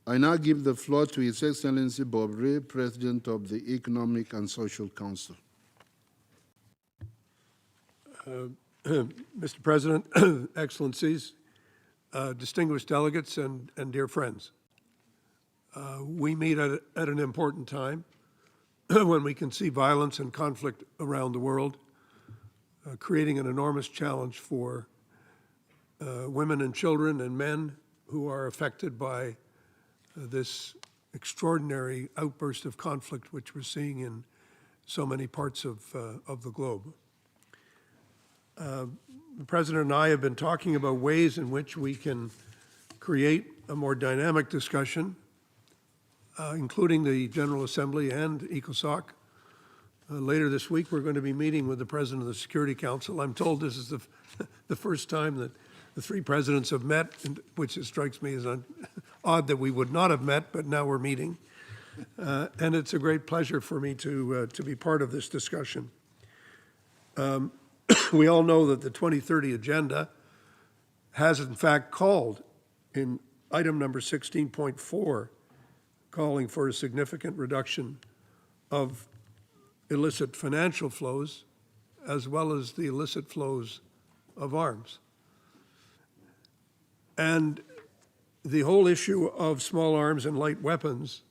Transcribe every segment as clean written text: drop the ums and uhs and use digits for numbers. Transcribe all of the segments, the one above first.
I now give the floor to His Excellency Bob Rae, President of the Economic and Social Council. Mr. President, Excellencies, distinguished delegates, and dear friends. We meet at an important time when we can see violence and conflict around the world, creating an enormous challenge for women and children and men who are affected by this extraordinary outburst of conflict which we're seeing in so many parts of the globe. The President and I have been talking about ways in which we can create a more dynamic discussion, including the General Assembly and ECOSOC. Later this week, we're going to be meeting with the President of the Security Council. I'm told this is the first time that the three presidents have met, which strikes me as odd that we would not have met, but now we're meeting. And it's a great pleasure for me to be part of this discussion. We all know that the 2030 agenda has in fact called in item number 16.4, calling for a significant reduction of illicit financial flows as well as the illicit flows of arms. And the whole issue of small arms and light weapons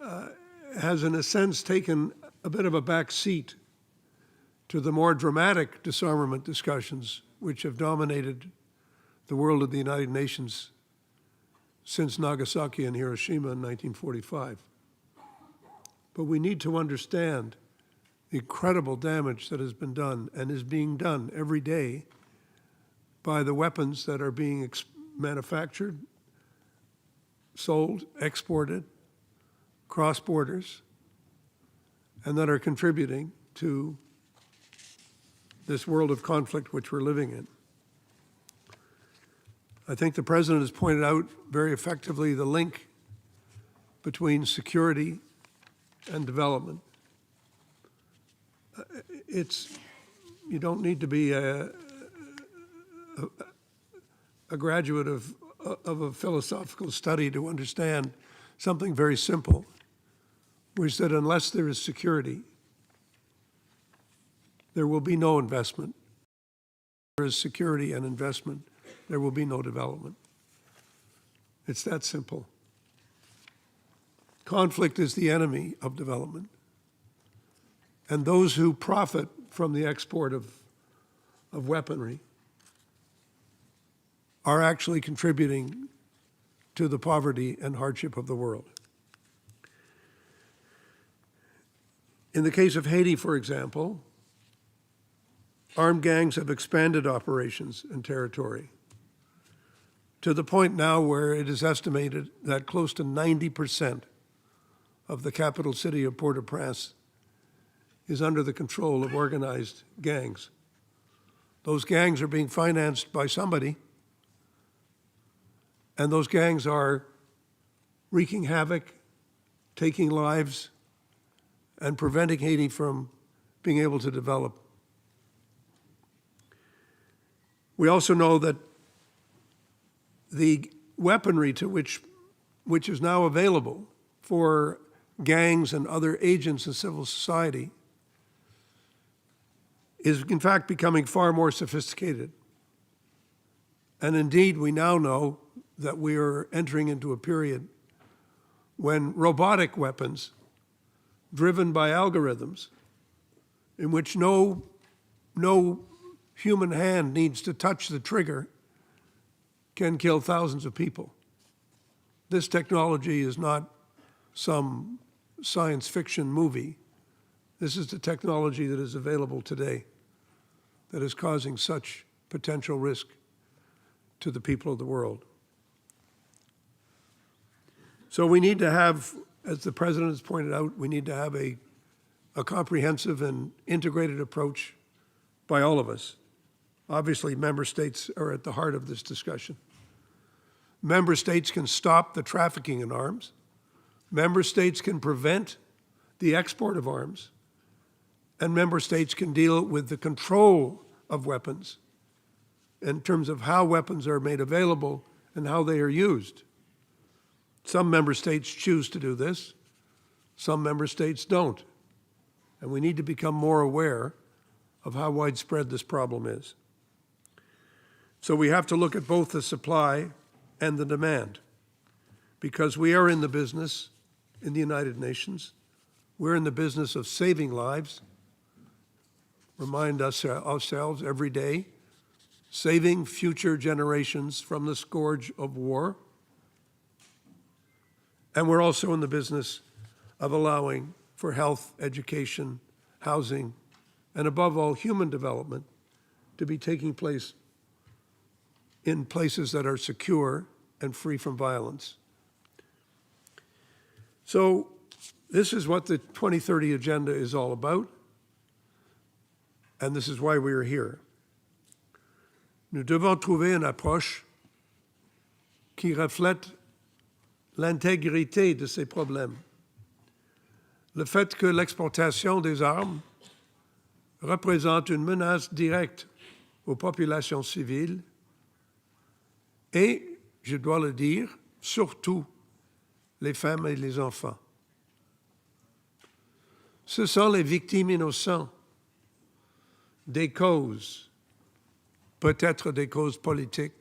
has in a sense taken a bit of a back seat to the more dramatic disarmament discussions which have dominated the world of the United Nations since Nagasaki and Hiroshima in 1945. But we need to understand the incredible damage that has been done and is being done every day by the weapons that are being manufactured, sold, exported, cross borders, and that are contributing to this world of conflict which we're living in. I think the President has pointed out very effectively the link between security and development. You don't need to be a graduate of a philosophical study to understand something very simple, which is that unless there is security, there will be no investment. If there is security and investment, there will be no development. It's that simple. Conflict is the enemy of development. And those who profit from the export of weaponry are actually contributing to the poverty and hardship of the world. In the case of Haiti, for example, armed gangs have expanded operations and territory to the point now where it is estimated that close to 90% of the capital city of Port-au-Prince is under the control of organized gangs. Those gangs are being financed by somebody, and those gangs are wreaking havoc, taking lives, and preventing Haiti from being able to develop. We also know that the weaponry which is now available for gangs and other agents of civil society is in fact becoming far more sophisticated. And indeed, we now know that we are entering into a period when robotic weapons driven by algorithms in which no human hand needs to touch the trigger can kill thousands of people. This technology is not some science fiction movie. This is the technology that is available today that is causing such potential risk to the people of the world. So we need to have, as the President has pointed out, we need to have a comprehensive and integrated approach by all of us. Obviously, member states are at the heart of this discussion. Member states can stop the trafficking in arms. Member states can prevent the export of arms. And member states can deal with the control of weapons in terms of how weapons are made available and how they are used. Some member states choose to do this. Some member states don't. And we need to become more aware of how widespread this problem is. So we have to look at both the supply and the demand, because we are in the business in the United Nations. We're in the business of saving lives. Remind us ourselves every day, saving future generations from the scourge of war. And we're also in the business of allowing for health, education, housing, and above all, human development to be taking place in places that are secure and free from violence. So this is what the 2030 Agenda is all about, and this is why we are here. Nous devons trouver une approche qui reflète l'intégrité de ces problèmes. Le fait que l'exportation des armes représente une menace directe aux populations civiles et, je dois le dire, surtout les femmes et les enfants. Ce sont les victimes innocentes des causes, peut-être des causes politiques,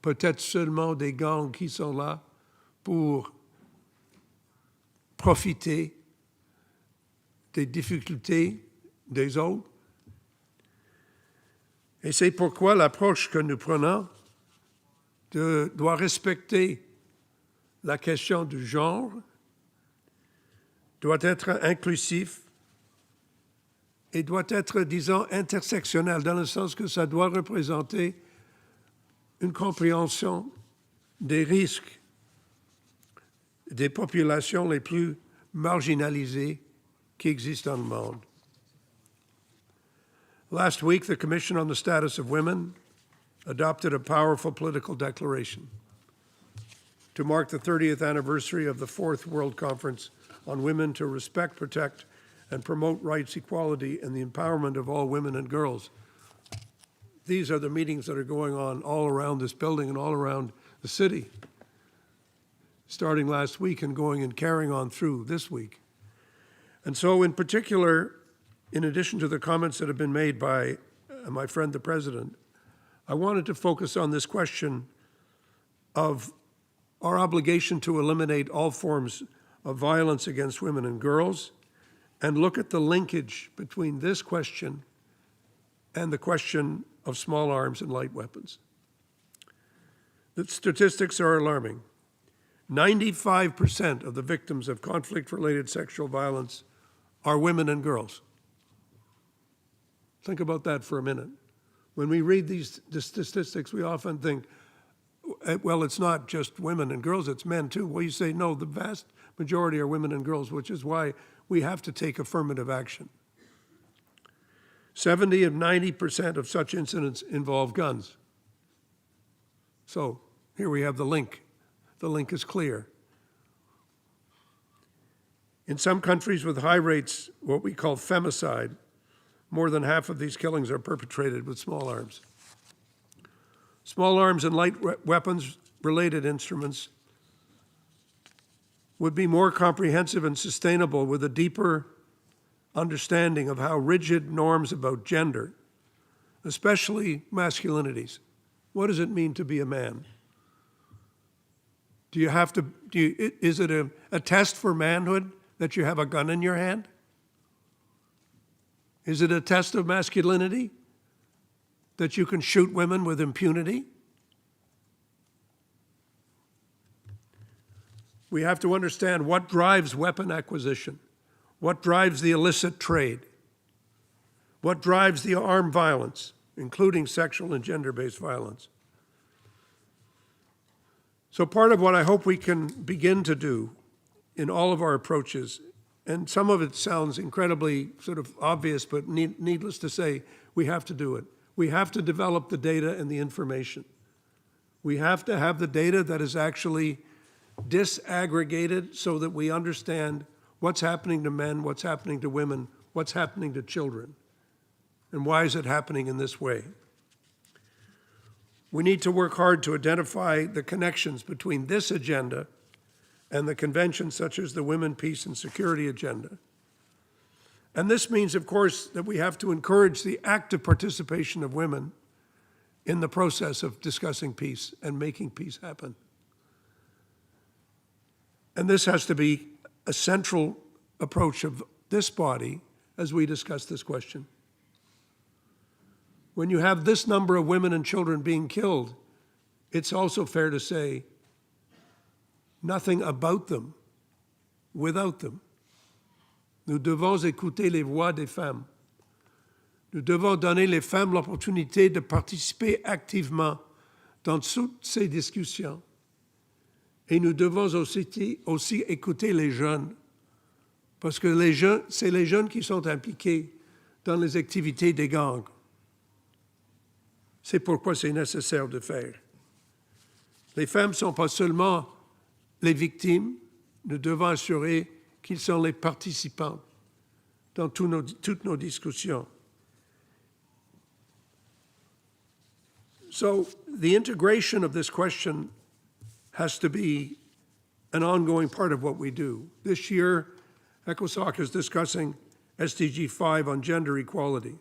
peut-être seulement des gangs qui sont là pour profiter des difficultés des autres. Et c'est pourquoi l'approche que nous prenons doit respecter la question du genre, doit être inclusif et doit être, disons, intersectionnel, dans le sens que ça doit représenter une compréhension des risques des populations les plus marginalisées qui existent dans le monde. Last week, the Commission on the Status of Women adopted a powerful political declaration to mark the 30th anniversary of the Fourth World Conference on Women to Respect, Protect, and Promote Rights, Equality, and the Empowerment of All Women and Girls. These are the meetings that are going on all around this building and all around the city, starting last week and going and carrying on through this week. And so in particular, in addition to the comments that have been made by my friend, the President, I wanted to focus on this question of our obligation to eliminate all forms of violence against women and girls, and look at the linkage between this question and the question of small arms and light weapons. The statistics are alarming. 95% of the victims of conflict-related sexual violence are women and girls. Think about that for a minute. When we read the statistics, we often think, well, it's not just women and girls, it's men too. Well, you say, no, the vast majority are women and girls, which is why we have to take affirmative action. 70 and 90% of such incidents involve guns. So here we have the link. The link is clear. In some countries with high rates, what we call femicide, more than half of these killings are perpetrated with small arms. Small arms and light weapons-related instruments would be more comprehensive and sustainable with a deeper understanding of how rigid norms about gender, especially masculinities. What does it mean to be a man? Is it a test for manhood that you have a gun in your hand? Is it a test of masculinity that you can shoot women with impunity? We have to understand what drives weapon acquisition, what drives the illicit trade, what drives the armed violence, including sexual and gender-based violence. So part of what I hope we can begin to do in all of our approaches, and some of it sounds incredibly sort of obvious, but needless to say, we have to do it. We have to develop the data and the information. We have to have the data that is actually disaggregated so that we understand what's happening to men, what's happening to women, what's happening to children, and why is it happening in this way. We need to work hard to identify the connections between this agenda and the conventions such as the Women, Peace, and Security Agenda. And this means, of course, that we have to encourage the active participation of women in the process of discussing peace and making peace happen. And this has to be a central approach of this body as we discuss this question. When you have this number of women and children being killed, it's also fair to say nothing about them without them. Nous devons écouter les voix des femmes. Nous devons donner les femmes l'opportunité de participer activement dans toutes ces discussions. Et nous devons aussi écouter les jeunes, parce que c'est les jeunes qui sont impliqués dans les activités des gangs. C'est pourquoi c'est nécessaire de faire. Les femmes ne sont pas seulement les victimes, nous devons assurer qu'ils sont les participants dans toutes nos discussions. So the integration of this question has to be an ongoing part of what we do. This year, ECOSOC is discussing SDG 5 on gender equality.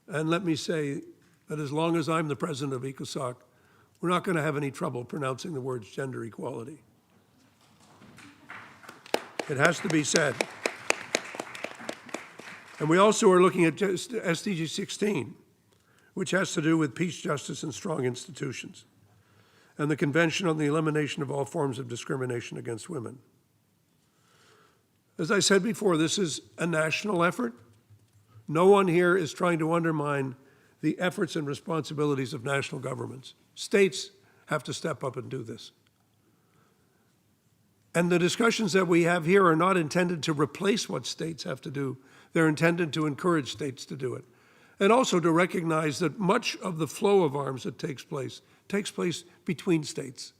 And let me say that as long as I'm the president of ECOSOC, we're not going to have any trouble pronouncing the words gender equality. It has to be said. And we also are looking at SDG 16, which has to do with peace, justice, and strong institutions, and the Convention on the Elimination of All Forms of Discrimination Against Women. As I said before, this is a national effort. No one here is trying to undermine the efforts and responsibilities of national governments. States have to step up and do this. And the discussions that we have here are not intended to replace what states have to do. They're intended to encourage states to do it. And also to recognize that much of the flow of arms that takes place between states.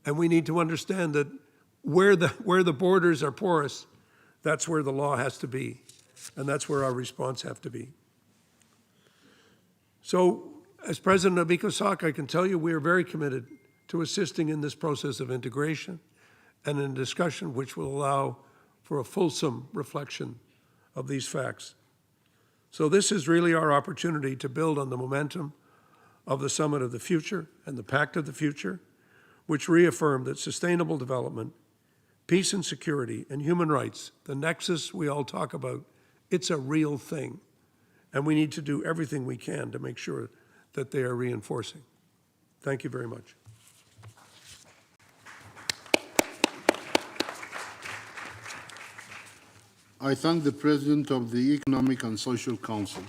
And we need to understand that where the borders are porous, that's where the law has to be, and that's where our response have to be. So, as president of ECOSOC, I can tell you we are very committed to assisting in this process of integration and in discussion which will allow for a fulsome reflection of these facts. So this is really our opportunity to build on the momentum of the Summit of the Future and the Pact of the Future, which reaffirmed that sustainable development, peace and security, and human rights, the nexus we all talk about, it's a real thing. And we need to do everything we can to make sure that they are reinforcing. Thank you very much. I thank the President of the Economic and Social Council.